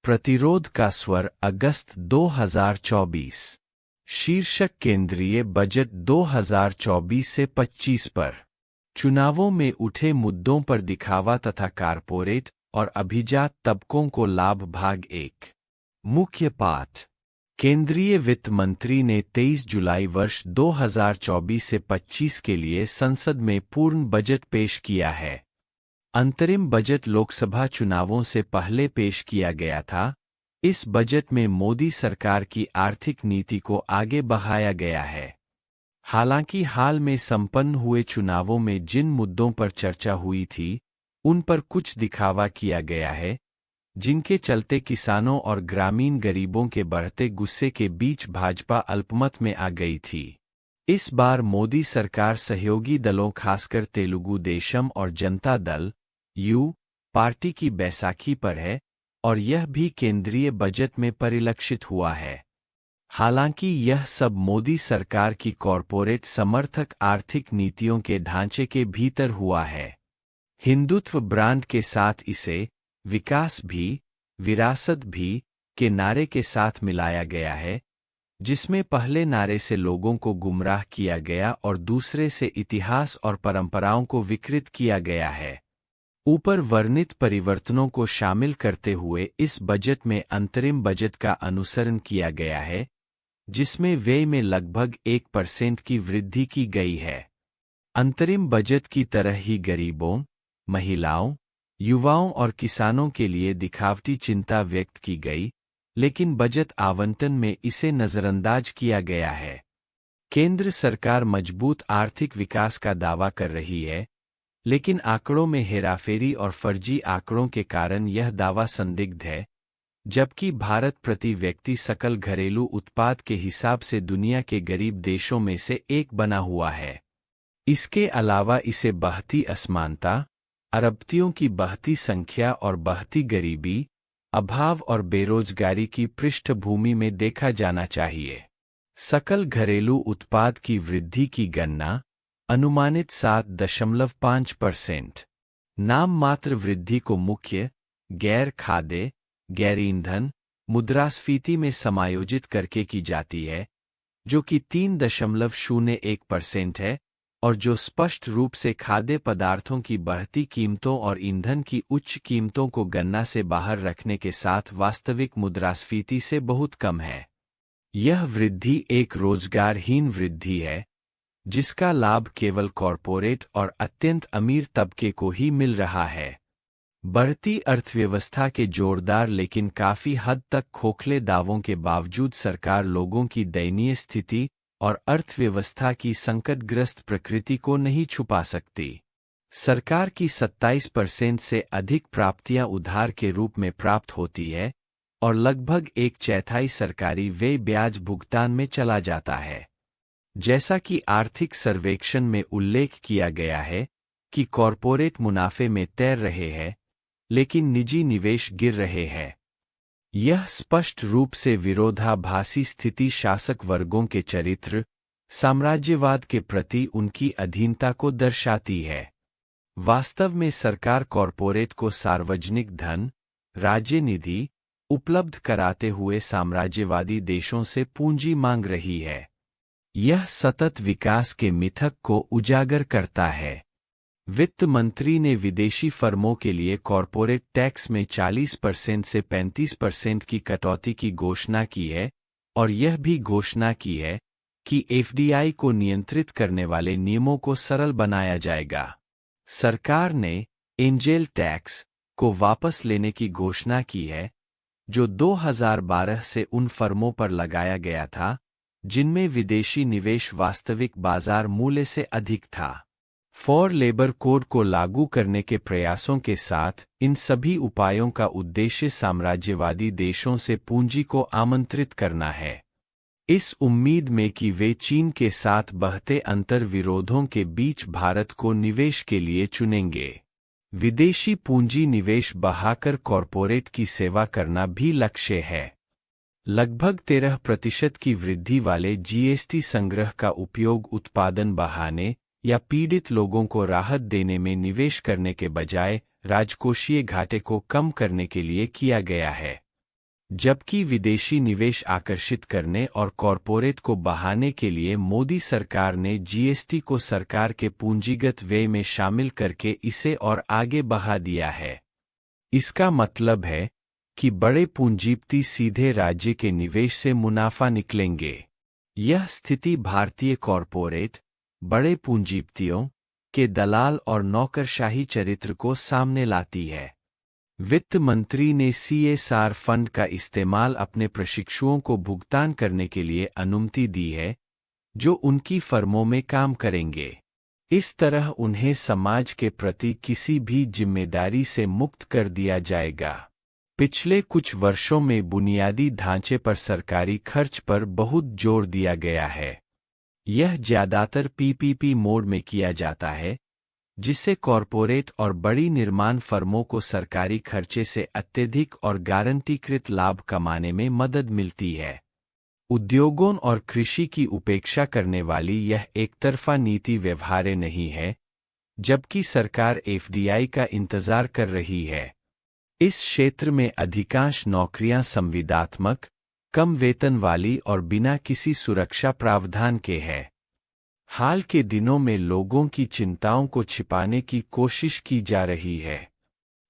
प्रतिरोध का स्वर अगस्त 2024। शीर्षक केंद्रीय बजट 2024 से 25 पर। चुनावों में उठे मुद्दों पर दिखावा तथा कारपोरेट और अभिजात तबकों को लाभ भाग 1। मुख्य पाठ। केंद्रीय वित्त मंत्री ने 23 जुलाई वर्ष 2024 से 25 के लिए संसद में पूर्ण बजट पेश किया है। अंतरिम बजट लोकसभा चुनावों से पहले पेश किया गया था। इस बजट में मोदी सरकार की आर्थिक नीति को आगे बढ़ाया गया है। हालांकि हाल में संपन्न हुए चुनावों में जिन मुद्दों पर चर्चा हुई थी, उन पर कुछ दिखावा किया गया है, जिनके चलते किसानों और ग्रामीण गरीबों के बढ़ते गुस्से के बीच भाजपा अल्पमत में आ गई थी। इस बार मोदी सरकार सहयोगी दलों खासकर तेलुगु देशम और जनता दल पार्टी की बैसाखी पर है और यह भी केंद्रीय बजट में परिलक्षित हुआ है। हालांकि यह सब मोदी सरकार की कॉरपोरेट समर्थक आर्थिक नीतियों के ढांचे के भीतर हुआ है। हिंदुत्व ब्रांड के साथ इसे विकास भी, विरासत भी के नारे के साथ मिलाया गया है, जिसमें पहले नारे से लोगों को गुमराह किया गया और दूसरे से इतिहास और परंपराओं को विकृत किया गया है। ऊपर वर्णित परिवर्तनों को शामिल करते हुए इस बजट में अंतरिम बजट का अनुसरण किया गया है, जिसमें व्यय में लगभग 1% की वृद्धि की गई है। अंतरिम बजट की तरह ही गरीबों, महिलाओं, युवाओं और किसानों के लिए दिखावटी चिंता व्यक्त की गई, लेकिन बजट आवंटन में इसे नजरअंदाज किया गया है। केंद्र सरकार मजबूत आर्थिक विकास का दावा कर रही है, लेकिन आंकड़ों में हेराफेरी और फर्जी आंकड़ों के कारण यह दावा संदिग्ध है, जबकि भारत प्रति व्यक्ति सकल घरेलू उत्पाद के हिसाब से दुनिया के गरीब देशों में से एक बना हुआ है। इसके अलावा इसे बढ़ती असमानता, अरबतियों की बढ़ती संख्या और बढ़ती गरीबी, अभाव और बेरोजगारी की पृष्ठभूमि में देखा जाना चाहिए। सकल घरेलू उत्पाद की वृद्धि की गणना अनुमानित 7.5%। नाम मात्र वृद्धि को मुख्य, गैर खाद्य, गैर ईंधन, मुद्रास्फीति में समायोजित करके की जाती है, जो कि 3.01% है और जो स्पष्ट रूप से खाद्य पदार्थों की बढ़ती कीमतों और ईंधन की उच्च कीमतों को गणना से बाहर रखने के साथ वास्तविक मुद्रास्फीति से बहुत कम है। यह वृद्धि एक रोजगारहीन वृद्धि है, जिसका लाभ केवल कॉरपोरेट और अत्यंत अमीर तबके को ही मिल रहा है। बढ़ती अर्थव्यवस्था के जोरदार लेकिन काफी हद तक खोखले दावों के बावजूद सरकार लोगों की दयनीय स्थिति और अर्थव्यवस्था की संकटग्रस्त प्रकृति को नहीं छुपा सकती। सरकार की 27% से अधिक प्राप्तियां उधार के रूप में प्राप्त होती है और लगभग 1/4 सरकारी व्यय ब्याज भुगतान में चला जाता है। जैसा कि आर्थिक सर्वेक्षण में उल्लेख किया गया है कि कॉरपोरेट मुनाफे में तैर रहे हैं, लेकिन निजी निवेश गिर रहे हैं। यह स्पष्ट रूप से विरोधाभासी स्थिति शासक वर्गों के चरित्र, साम्राज्यवाद के प्रति उनकी अधीनता को दर्शाती है। वास्तव में सरकार कॉरपोरेट को सार्वजनिक धन, राज्य निधि उपलब्ध कराते हुए साम्राज्यवादी देशों से पूंजी मांग रही है। यह सतत विकास के मिथक को उजागर करता है। वित्त मंत्री ने विदेशी फर्मों के लिए कॉरपोरेट टैक्स में 40% से 35% की कटौती की घोषणा की है और यह भी घोषणा की है कि एफडीआई को नियंत्रित करने वाले नियमों को सरल बनाया जाएगा। सरकार ने एंजेल टैक्स को वापस लेने की घोषणा की है, जो 2012 से उन फर्मों पर लगाया गया था जिनमें विदेशी निवेश वास्तविक बाजार मूल्य से अधिक था। फॉर लेबर कोड को लागू करने के प्रयासों के साथ इन सभी उपायों का उद्देश्य साम्राज्यवादी देशों से पूंजी को आमंत्रित करना है, इस उम्मीद में कि वे चीन के साथ बढ़ते अंतर्विरोधों के बीच भारत को निवेश के लिए चुनेंगे। विदेशी पूंजी निवेश बढ़ाकर कॉरपोरेट की सेवा करना भी लक्ष्य है। लगभग 13% की वृद्धि वाले जीएसटी संग्रह का उपयोग उत्पादन बढ़ाने या पीड़ित लोगों को राहत देने में निवेश करने के बजाय राजकोषीय घाटे को कम करने के लिए किया गया है। जबकि विदेशी निवेश आकर्षित करने और कॉरपोरेट को बढ़ाने के लिए मोदी सरकार ने जीएसटी को सरकार के पूंजीगत व्यय में शामिल करके इसे और आगे बढ़ा दिया है। इसका मतलब है कि बड़े पूंजीपति सीधे राज्य के निवेश से मुनाफा निकलेंगे। यह स्थिति भारतीय कॉरपोरेट, बड़े पूंजीपतियों के दलाल और नौकरशाही चरित्र को सामने लाती है। वित्त मंत्री ने सीएसआर फंड का इस्तेमाल अपने प्रशिक्षुओं को भुगतान करने के लिए अनुमति दी है, जो उनकी फर्मों में काम करेंगे। इस तरह उन्हें समाज के प्रति किसी भी जिम्मेदारी से मुक्त कर दिया जाएगा। पिछले कुछ वर्षों में बुनियादी ढांचे पर सरकारी खर्च पर बहुत जोर दिया गया है। यह ज्यादातर पीपीपी मोड में किया जाता है, जिससे कॉरपोरेट और बड़ी निर्माण फर्मों को सरकारी खर्चे से अत्यधिक और गारंटीकृत लाभ कमाने में मदद मिलती है। उद्योगों और कृषि की उपेक्षा करने वाली यह एकतरफा नीति व्यवहार्य नहीं है, जबकि सरकार एफडीआई का इंतजार कर रही है। इस क्षेत्र में अधिकांश नौकरियां संविदात्मक, कम वेतन वाली और बिना किसी सुरक्षा प्रावधान के हैं। हाल के दिनों में लोगों की चिंताओं को छिपाने की कोशिश की जा रही है।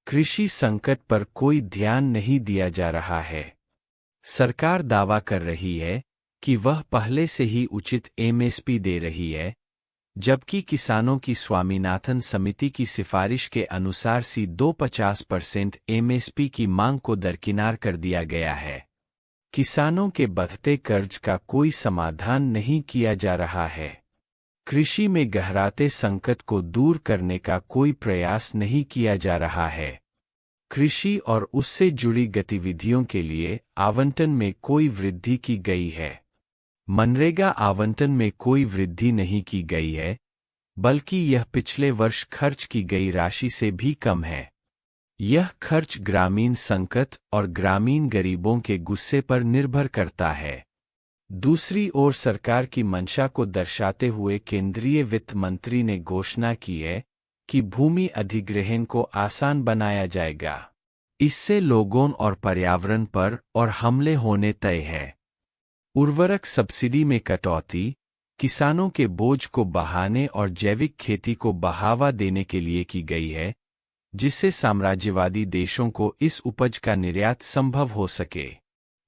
कृषि संकट पर कोई ध्यान नहीं दिया जा रहा है। सरकार दावा कर रही है कि वह पहले से ही उचित एमएसपी दे रही है, जबकि किसानों की स्वामीनाथन समिति की सिफारिश के अनुसार सी 250% एमएसपी की मांग को दरकिनार कर दिया गया है। किसानों के बढ़ते कर्ज का कोई समाधान नहीं किया जा रहा है। कृषि में गहराते संकट को दूर करने का कोई प्रयास नहीं किया जा रहा है। कृषि और उससे जुड़ी गतिविधियों के लिए आवंटन में कोई वृद्धि की गई है। मनरेगा आवंटन में कोई वृद्धि नहीं की गई है, बल्कि यह पिछले वर्ष खर्च की गई राशि से भी कम है। यह खर्च ग्रामीण संकट और ग्रामीण गरीबों के गुस्से पर निर्भर करता है। दूसरी ओर सरकार की मंशा को दर्शाते हुए केंद्रीय वित्त मंत्री ने घोषणा की है कि भूमि अधिग्रहण को आसान बनाया जाएगा। इससे लोगों और पर्यावरण पर और हमले होने तय है। उर्वरक सब्सिडी में कटौती किसानों के बोझ को बढ़ाने और जैविक खेती को बढ़ावा देने के लिए की गई है, जिससे साम्राज्यवादी देशों को इस उपज का निर्यात संभव हो सके।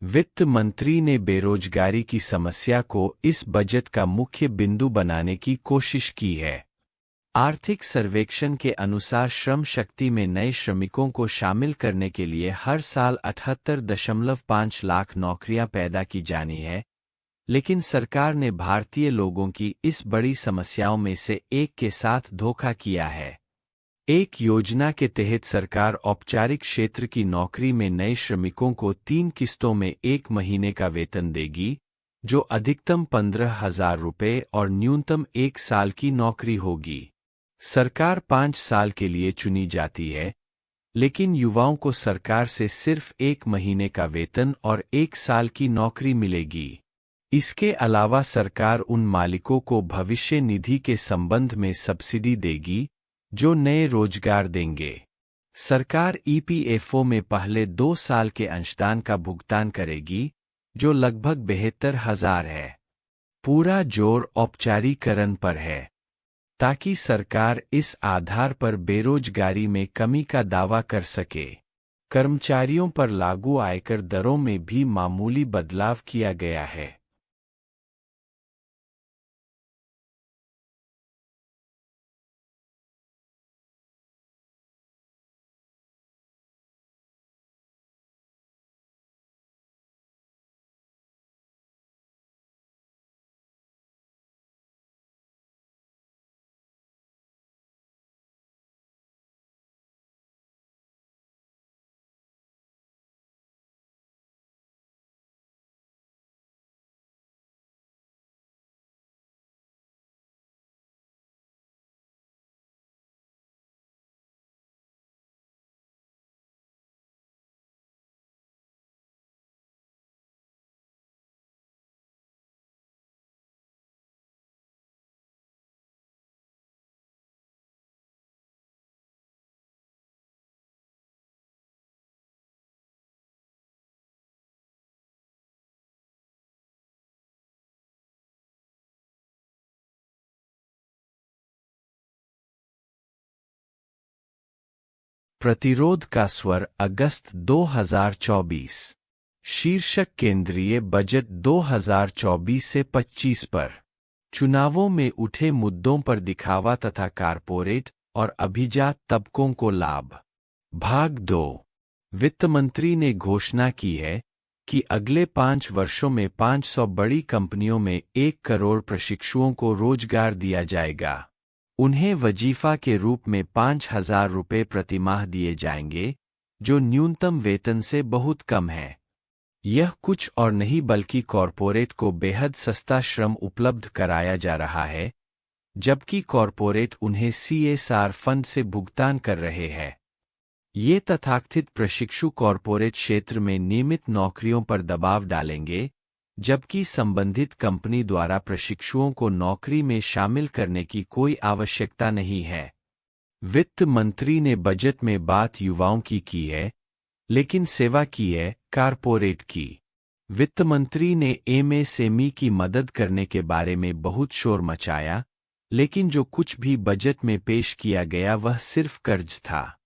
वित्त मंत्री ने बेरोजगारी की समस्या को इस बजट का मुख्य बिंदु बनाने की कोशिश की है। आर्थिक सर्वेक्षण के अनुसार श्रम शक्ति में नए श्रमिकों को शामिल करने के लिए हर साल 78.5 लाख नौकरियां पैदा की जानी है, लेकिन सरकार ने भारतीय लोगों की इस बड़ी समस्याओं में से एक के साथ धोखा किया है। एक योजना के तहत सरकार औपचारिक क्षेत्र की नौकरी में नए श्रमिकों को 3 किस्तों में 1 महीने का वेतन देगी, जो अधिकतम 15,000 रुपये और न्यूनतम 1 साल की नौकरी होगी। सरकार 5 साल के लिए चुनी जाती है, लेकिन युवाओं को सरकार से सिर्फ 1 महीने का वेतन और 1 साल की नौकरी मिलेगी। इसके अलावा सरकार उन मालिकों को भविष्य निधि के संबंध में सब्सिडी देगी, जो नए रोजगार देंगे। सरकार ईपीएफओ में पहले 2 साल के अंशदान का भुगतान करेगी, जो लगभग 72,000 है। पूरा जोर औपचारीकरण पर है, ताकि सरकार इस आधार पर बेरोजगारी में कमी का दावा कर सके। कर्मचारियों पर लागू आयकर दरों में भी मामूली बदलाव किया गया है। प्रतिरोध का स्वर अगस्त 2024। शीर्षक केंद्रीय बजट 2024 से 25 पर। चुनावों में उठे मुद्दों पर दिखावा तथा कारपोरेट और अभिजात तबकों को लाभ। भाग 2। वित्त मंत्री ने घोषणा की है कि अगले 5 वर्षों में 500 बड़ी कंपनियों में 1 करोड़ प्रशिक्षुओं को रोजगार दिया जाएगा। उन्हें वजीफा के रूप में 5,000 रुपये प्रतिमाह दिए जाएंगे, जो न्यूनतम वेतन से बहुत कम है। यह कुछ और नहीं बल्कि कॉरपोरेट को बेहद सस्ता श्रम उपलब्ध कराया जा रहा है, जबकि कॉरपोरेट उन्हें CSR फंड से भुगतान कर रहे हैं। ये तथाकथित प्रशिक्षु कॉरपोरेट क्षेत्र में नियमित नौकरियों पर दबाव डालेंगे, जबकि संबंधित कंपनी द्वारा प्रशिक्षुओं को नौकरी में शामिल करने की कोई आवश्यकता नहीं है। वित्त मंत्री ने बजट में बात युवाओं की है, लेकिन सेवा की है कारपोरेट की। वित्त मंत्री ने MSME की मदद करने के बारे में बहुत शोर मचाया, लेकिन जो कुछ भी बजट में पेश किया गया वह सिर्फ कर्ज था।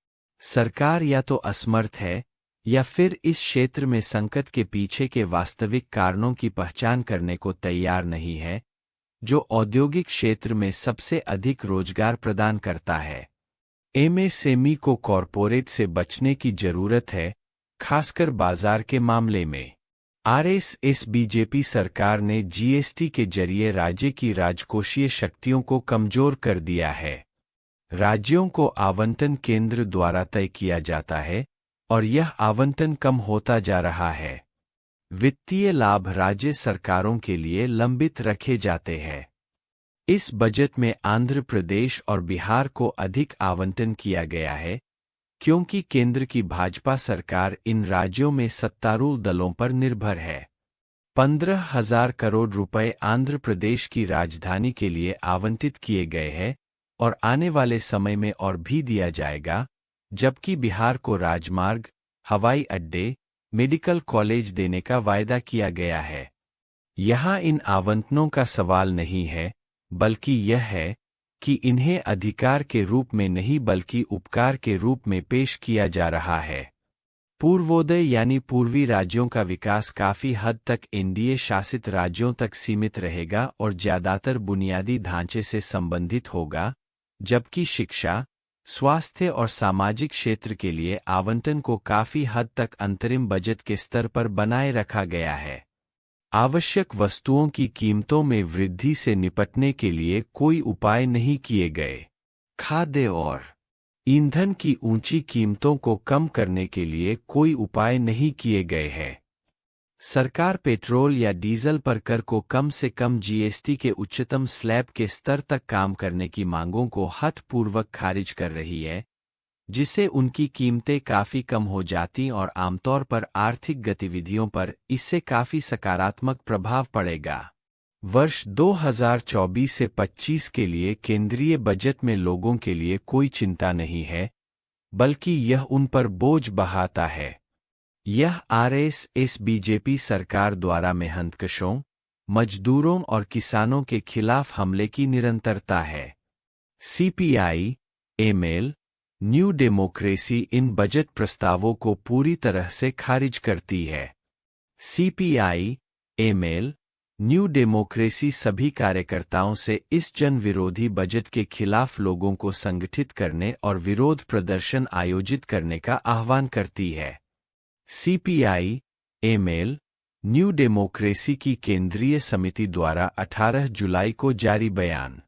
सरकार या तो असमर्थ है या फिर इस क्षेत्र में संकट के पीछे के वास्तविक कारणों की पहचान करने को तैयार नहीं है, जो औद्योगिक क्षेत्र में सबसे अधिक रोजगार प्रदान करता है। MSME को कॉरपोरेट से बचने की जरूरत है, खासकर बाजार के मामले में। RSS बीजेपी सरकार ने GST के जरिए राज्य की राजकोषीय शक्तियों को कमजोर कर दिया है। राज्यों को आवंटन केंद्र द्वारा तय किया जाता है और यह आवंटन कम होता जा रहा है। वित्तीय लाभ राज्य सरकारों के लिए लंबित रखे जाते हैं। इस बजट में आंध्र प्रदेश और बिहार को अधिक आवंटन किया गया है, क्योंकि केंद्र की भाजपा सरकार इन राज्यों में सत्तारूढ़ दलों पर निर्भर है। 15,000 करोड़ रुपए आंध्र प्रदेश की राजधानी के लिए आवंटित किए गए हैं और आने वाले समय में और भी दिया जाएगा, जबकि बिहार को राजमार्ग, हवाई अड्डे, मेडिकल कॉलेज देने का वायदा किया गया है। यहाँ इन आवंटनों का सवाल नहीं है, बल्कि यह है कि इन्हें अधिकार के रूप में नहीं बल्कि उपकार के रूप में पेश किया जा रहा है। पूर्वोदय यानी पूर्वी राज्यों का विकास काफी हद तक NDA शासित राज्यों तक सीमित रहेगा और ज्यादातर बुनियादी ढांचे से संबंधित होगा, जबकि शिक्षा, स्वास्थ्य और सामाजिक क्षेत्र के लिए आवंटन को काफी हद तक अंतरिम बजट के स्तर पर बनाए रखा गया है। आवश्यक वस्तुओं की कीमतों में वृद्धि से निपटने के लिए कोई उपाय नहीं किए गए। खाद्य और ईंधन की ऊंची कीमतों को कम करने के लिए कोई उपाय नहीं किए गए हैं। सरकार पेट्रोल या डीजल पर कर को कम से कम GST के उच्चतम स्लैब के स्तर तक काम करने की मांगों को हठपूर्वक खारिज कर रही है, जिससे उनकी कीमतें काफी कम हो जाती और आमतौर पर आर्थिक गतिविधियों पर इससे काफी सकारात्मक प्रभाव पड़ेगा। वर्ष 2024 से 25 के लिए केंद्रीय बजट में लोगों के लिए कोई चिंता नहीं है, बल्कि यह उन पर बोझ बढ़ाता है। यह RSS बीजेपी सरकार द्वारा मेहनतकशों, मजदूरों और किसानों के खिलाफ हमले की निरंतरता है। CPI, ML, new democracy in budget प्रस्तावों को पूरी तरह से खारिज करती है। CPI, ML, न्यू डेमोक्रेसी सभी कार्यकर्ताओं से इस जन विरोधी बजट के खिलाफ लोगों को संगठित करने और विरोध प्रदर्शन आयोजित करने का आह्वान करती है। CPI, ML, न्यू डेमोक्रेसी की केंद्रीय समिति द्वारा 18 जुलाई को जारी बयान।